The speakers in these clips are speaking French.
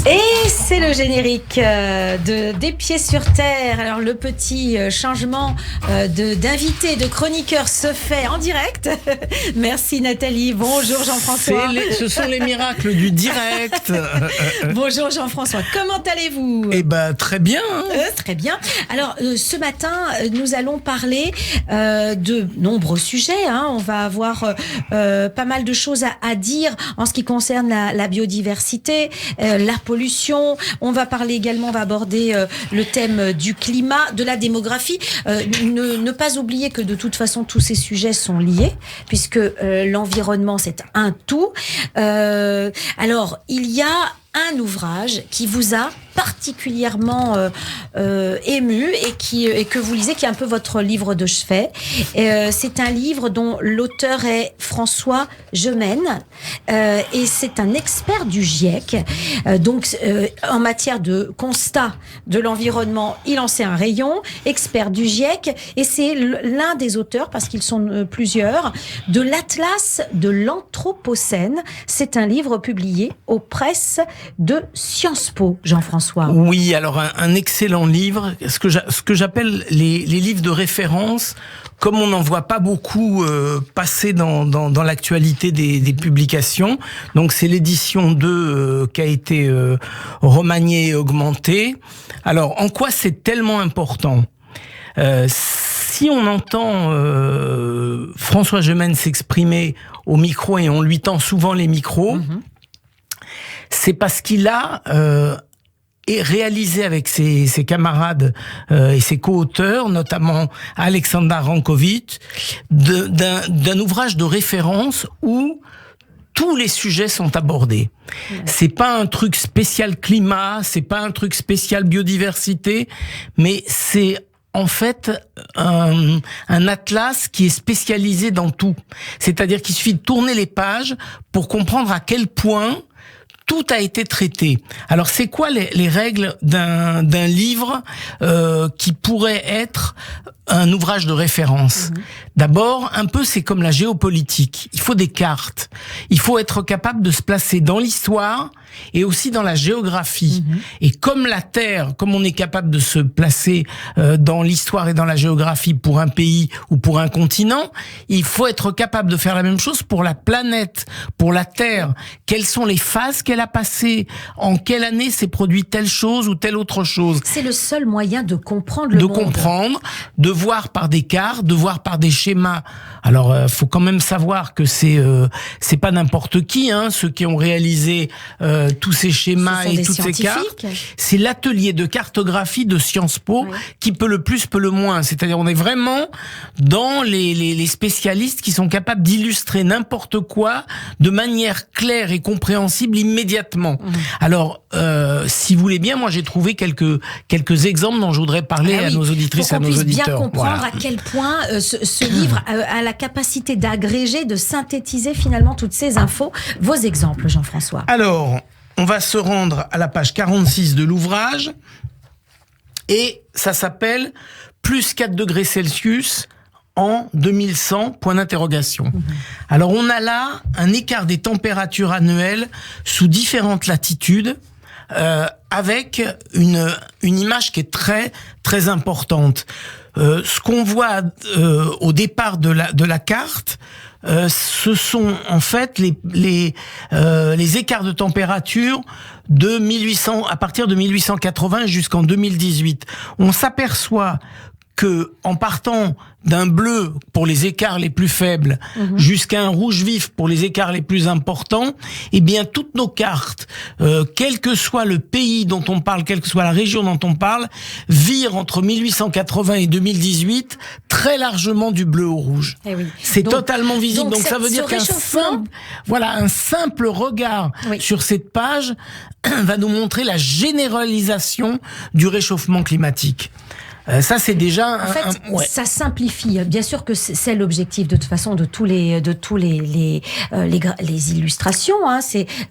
Et c'est le générique Des Pieds sur Terre. Alors le petit changement d'invité, de chroniqueur se fait en direct. Merci Nathalie. Bonjour Jean-François. Ce sont les miracles du direct. Bonjour Jean-François. Comment allez-vous ? Eh ben très bien. Très bien. Alors ce matin, nous allons parler de nombreux sujets. On va avoir pas mal de choses à dire en ce qui concerne la biodiversité, la pollution. On va parler également, on va aborder le thème du climat, de la démographie. Ne pas oublier que de toute façon, tous ces sujets sont liés, puisque l'environnement, c'est un tout. Alors, il y a un ouvrage qui vous a particulièrement ému et que vous lisez, qui est un peu votre livre de chevet. C'est un livre dont l'auteur est François Gemène et c'est un expert du GIEC. Donc, en matière de constat de l'environnement, il en sait un rayon, expert du GIEC, et c'est l'un des auteurs, parce qu'ils sont plusieurs, de l'Atlas de l'Anthropocène. C'est un livre publié aux presses de Sciences Po, Jean-François. Oui, alors un excellent livre, ce que j'appelle les livres de référence, comme on n'en voit pas beaucoup passer dans l'actualité des publications. Donc c'est l'édition 2 qui a été remaniée et augmentée. Alors en quoi c'est tellement important ? Si on entend François Gemène s'exprimer au micro, et on lui tend souvent les micros, c'est parce qu'il a réalisé avec ses camarades et ses co-auteurs, notamment Alexandra Rankovic, d'un ouvrage de référence où tous les sujets sont abordés. C'est pas un truc spécial climat, c'est pas un truc spécial biodiversité, mais c'est en fait un atlas qui est spécialisé dans tout. C'est-à-dire qu'il suffit de tourner les pages pour comprendre à quel point tout a été traité. Alors, c'est quoi les règles d'un livre qui pourrait être un ouvrage de référence ? D'abord, un peu, c'est comme la géopolitique. Il faut des cartes. Il faut être capable de se placer dans l'histoire et aussi dans la géographie. Et comme la Terre, comme on est capable de se placer dans l'histoire et dans la géographie pour un pays ou pour un continent, il faut être capable de faire la même chose pour la planète, pour la Terre. Quelles sont les phases qu'elle a passées ? En quelle année s'est produit telle chose ou telle autre chose ? C'est le seul moyen de comprendre le monde. De comprendre, de voir par des cartes, de voir par des schémas. Alors, faut quand même savoir que c'est pas n'importe qui, ceux qui ont réalisé tous ces schémas et toutes ces cartes. C'est l'atelier de cartographie de Sciences Po qui peut le plus, peut le moins. C'est-à-dire, on est vraiment dans les spécialistes qui sont capables d'illustrer n'importe quoi de manière claire et compréhensible immédiatement. Alors, si vous voulez bien, moi j'ai trouvé quelques exemples dont je voudrais parler à nos auditrices et à nos auditeurs. Bien comprendre à quel point ce livre a la capacité d'agréger, de synthétiser finalement toutes ces infos. Vos exemples, Jean-François. Alors, on va se rendre à la page 46 de l'ouvrage et ça s'appelle « Plus 4 degrés Celsius en 2100 ». Alors, on a là un écart des températures annuelles sous différentes latitudes avec une image qui est très, très importante. Ce qu'on voit au départ de la carte, ce sont en fait les écarts de température à partir de 1880 jusqu'en 2018. On s'aperçoit que en partant d'un bleu pour les écarts les plus faibles jusqu'à un rouge vif pour les écarts les plus importants, eh bien toutes nos cartes, quel que soit le pays dont on parle, quelle que soit la région dont on parle, virent entre 1880 et 2018 très largement du bleu au rouge. C'est totalement visible. Donc ça veut dire qu'un simple regard sur cette page va nous montrer la généralisation du réchauffement climatique. Ça, c'est déjà... En fait, ça simplifie. Bien sûr que c'est l'objectif de toute façon de tous les illustrations. Hein.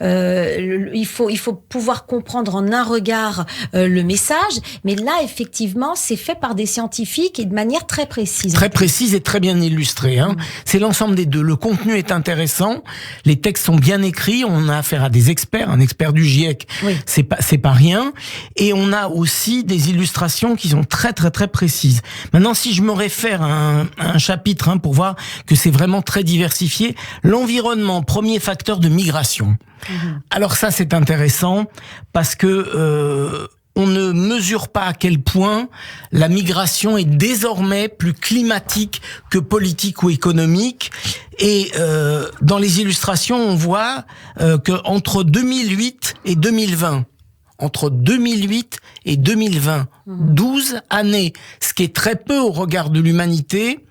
Il faut pouvoir comprendre en un regard le message. Mais là, effectivement, c'est fait par des scientifiques et de manière très précise. Très précise et très bien illustrée. Hein. C'est l'ensemble des deux. Le contenu est intéressant. Les textes sont bien écrits. On a affaire à des experts. Un expert du GIEC, c'est pas rien. Et on a aussi des illustrations qui sont très très très précises. Maintenant, si je me réfère à un chapitre pour voir que c'est vraiment très diversifié, l'environnement, premier facteur de migration. Alors ça, c'est intéressant parce que on ne mesure pas à quel point la migration est désormais plus climatique que politique ou économique. Et dans les illustrations, on voit que entre 2008 et 2020, 12 années, ce qui est très peu au regard de l'humanité,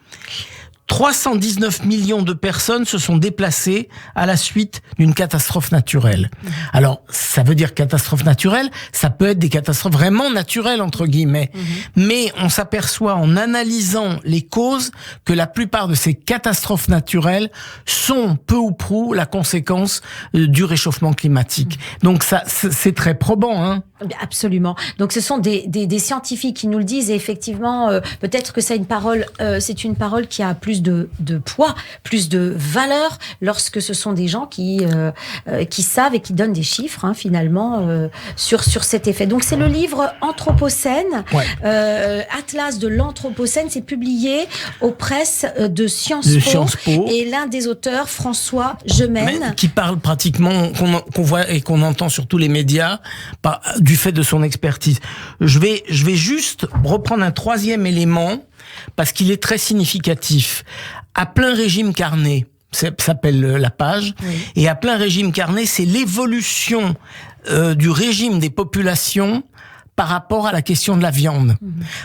319 millions de personnes se sont déplacées à la suite d'une catastrophe naturelle. Alors, ça veut dire catastrophe naturelle, ça peut être des catastrophes vraiment naturelles, entre guillemets. Mais on s'aperçoit en analysant les causes que la plupart de ces catastrophes naturelles sont peu ou prou la conséquence du réchauffement climatique. Donc ça, c'est très probant, hein. Absolument. Donc ce sont des scientifiques qui nous le disent et effectivement, peut-être que c'est une parole qui a plus de poids, plus de valeur lorsque ce sont des gens qui savent et qui donnent des chiffres finalement sur cet effet. Donc c'est le livre Anthropocène, Atlas de l'Anthropocène, c'est publié aux presses de Sciences Po. Et l'un des auteurs, François Gemène, qui parle pratiquement, qu'on voit et qu'on entend sur tous les médias, du fait de son expertise. Je vais juste reprendre un troisième élément parce qu'il est très significatif. À plein régime carné, ça s'appelle la page, et à plein régime carné, c'est l'évolution du régime des populations par rapport à la question de la viande.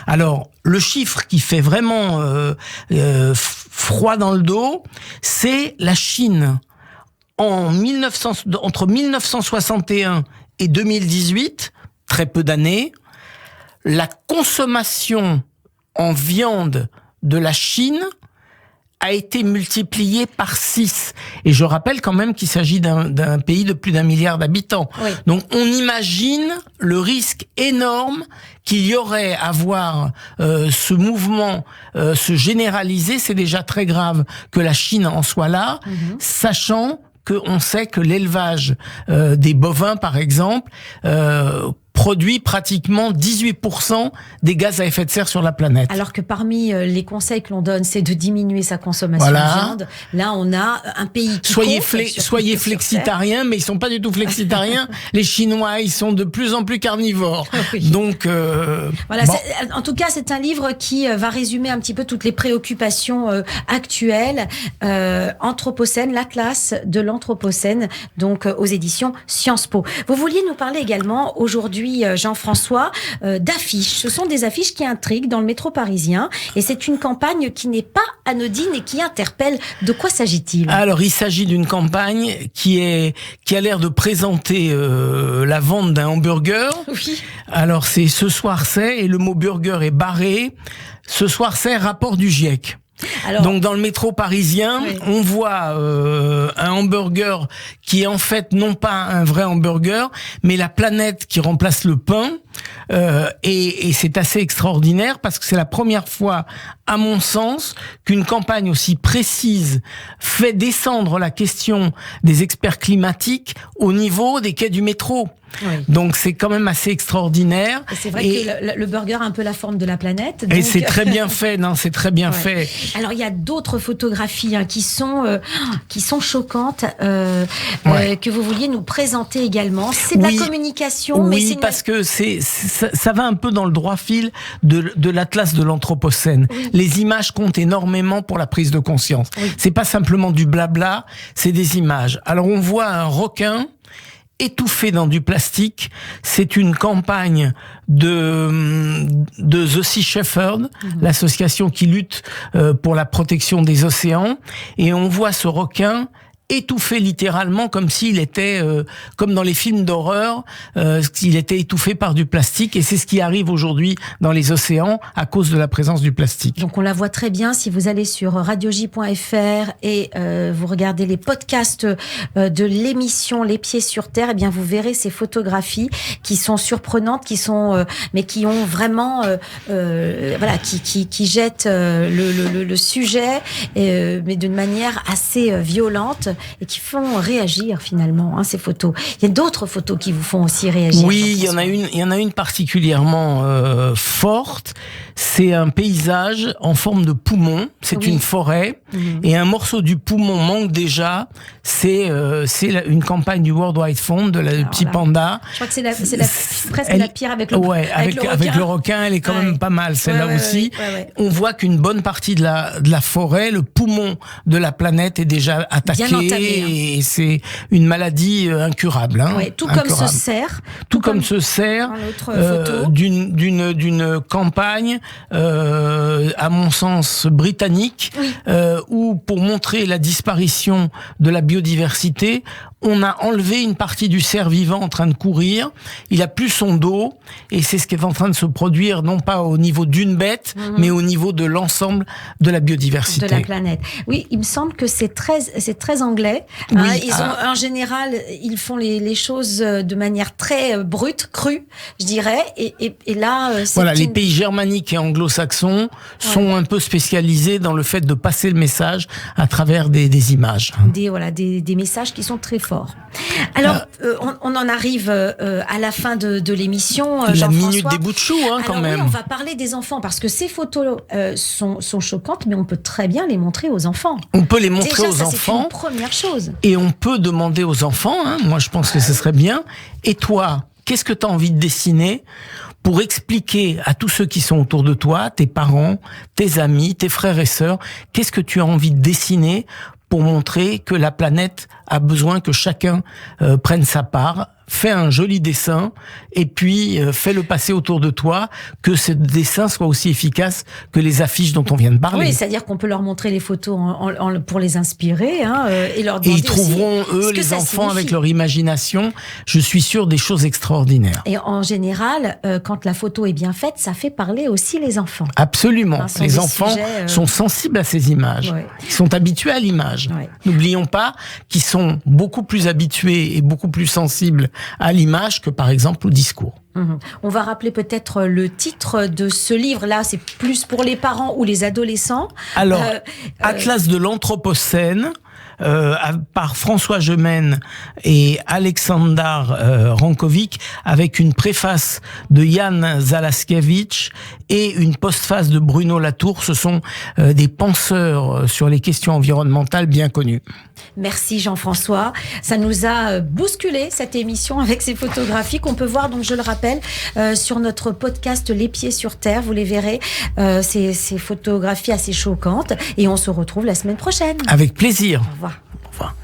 Alors, le chiffre qui fait vraiment froid dans le dos, c'est la Chine. Entre 1961 et 2018, très peu d'années, la consommation en viande de la Chine a été multipliée par 6. Et je rappelle quand même qu'il s'agit d'un pays de plus d'1 milliard d'habitants. Donc on imagine le risque énorme qu'il y aurait à voir ce mouvement se généraliser. C'est déjà très grave que la Chine en soit là, sachant qu'on sait que l'élevage des bovins, par exemple, produit pratiquement 18% des gaz à effet de serre sur la planète. Alors que parmi les conseils que l'on donne, c'est de diminuer sa consommation de viande. Là, on a un pays qui soyez flexitariens, mais ils sont pas du tout flexitariens. Les Chinois, ils sont de plus en plus carnivores. Donc, voilà. En tout cas, c'est un livre qui va résumer un petit peu toutes les préoccupations actuelles. Anthropocène, l'Atlas de l'Anthropocène, donc aux éditions Sciences Po. Vous vouliez nous parler également aujourd'hui, Jean-François, d'affiches. Ce sont des affiches qui intriguent dans le métro parisien et c'est une campagne qui n'est pas anodine et qui interpelle. De quoi s'agit-il ? Alors, il s'agit d'une campagne qui a l'air de présenter la vente d'un hamburger. Alors, c'est ce soir c'est, et le mot burger est barré. Ce soir c'est, rapport du GIEC. Alors, donc dans le métro parisien, on voit un hamburger qui est en fait non pas un vrai hamburger, mais la planète qui remplace le pain. Et c'est assez extraordinaire parce que c'est la première fois, à mon sens, qu'une campagne aussi précise fait descendre la question des experts climatiques au niveau des quais du métro. Donc c'est quand même assez extraordinaire. Et c'est vrai que le burger a un peu la forme de la planète. Donc... Et c'est très bien fait, c'est très bien fait. Alors il y a d'autres photographies qui sont choquantes que vous vouliez nous présenter également. C'est de la communication. Oui, parce que ça va un peu dans le droit fil de l'Atlas de l'Anthropocène. Les images comptent énormément pour la prise de conscience. C'est pas simplement du blabla, c'est des images. Alors on voit un requin étouffé dans du plastique. C'est une campagne de The Sea Shepherd, l'association qui lutte pour la protection des océans. Et on voit ce requin étouffé littéralement, comme s'il était, comme dans les films d'horreur, il était étouffé par du plastique, et c'est ce qui arrive aujourd'hui dans les océans à cause de la présence du plastique. Donc on la voit très bien si vous allez sur radioj.fr et vous regardez les podcasts de l'émission Les Pieds sur Terre, et bien vous verrez ces photographies qui sont surprenantes, qui sont mais qui ont vraiment voilà, qui jettent le sujet, mais d'une manière assez violente, et qui font réagir finalement, ces photos. Il y a d'autres photos qui vous font aussi réagir. Oui, il y en a une particulièrement forte. C'est un paysage en forme de poumon. C'est une forêt, et un morceau du poumon manque déjà. C'est une campagne du World Wide Fund de la Petit Panda. Je crois que c'est presque la pire avec le avec le requin. Elle est quand même pas mal celle-là aussi. Ouais. On voit qu'une bonne partie de la forêt, le poumon de la planète, est déjà attaqué, bien entamé, et c'est une maladie incurable. Tout comme ce cerf d'une campagne, à mon sens britannique, où pour montrer la disparition de la biodiversité, on a enlevé une partie du cerf vivant en train de courir. Il a plus son dos, et c'est ce qui est en train de se produire, non pas au niveau d'une bête, mais au niveau de l'ensemble de la biodiversité. De la planète. Oui, il me semble que c'est très anglais. En général, ils font les choses de manière très brute, crue, je dirais. Et là, les pays germaniques et anglo-saxons sont un peu spécialisés dans le fait de passer le message à travers des images. Des messages qui sont très forts. Alors, on en arrive à la fin de l'émission. La minute des bouts de chou, quand même. Oui, on va parler des enfants, parce que ces photos sont choquantes, mais on peut très bien les montrer aux enfants. On peut les montrer aux enfants. C'est une première chose. Et on peut demander aux enfants, moi je pense que ce serait bien, et toi, qu'est-ce que tu as envie de dessiner pour expliquer à tous ceux qui sont autour de toi, tes parents, tes amis, tes frères et sœurs, qu'est-ce que tu as envie de dessiner pour montrer que la planète a besoin que chacun prenne sa part. Fais un joli dessin, et puis fais-le passer autour de toi, que ce dessin soit aussi efficace que les affiches dont on vient de parler. Oui, c'est-à-dire qu'on peut leur montrer les photos pour les inspirer, et leur demander. Et ils trouveront, eux, les enfants, avec leur imagination, je suis sûr, des choses extraordinaires. Et en général, quand la photo est bien faite, ça fait parler aussi les enfants. Absolument. Les enfants sont sensibles à ces images. Ils sont habitués à l'image. N'oublions pas qu'ils sont beaucoup plus habitués et beaucoup plus sensibles à l'image que, par exemple, au discours. On va rappeler peut-être le titre de ce livre-là. C'est plus pour les parents ou les adolescents. Alors, Atlas de l'Anthropocène, par François Gemène et Aleksandar Rankovic, avec une préface de Jan Zalaskiewicz et une postface de Bruno Latour. Ce sont des penseurs sur les questions environnementales bien connus. Merci Jean-François. Ça nous a bousculé cette émission avec ces photographies qu'on peut voir, donc je le rappelle, sur notre podcast Les Pieds sur Terre. Vous les verrez, ces photographies assez choquantes. Et on se retrouve la semaine prochaine. Avec plaisir. Au revoir. Au revoir.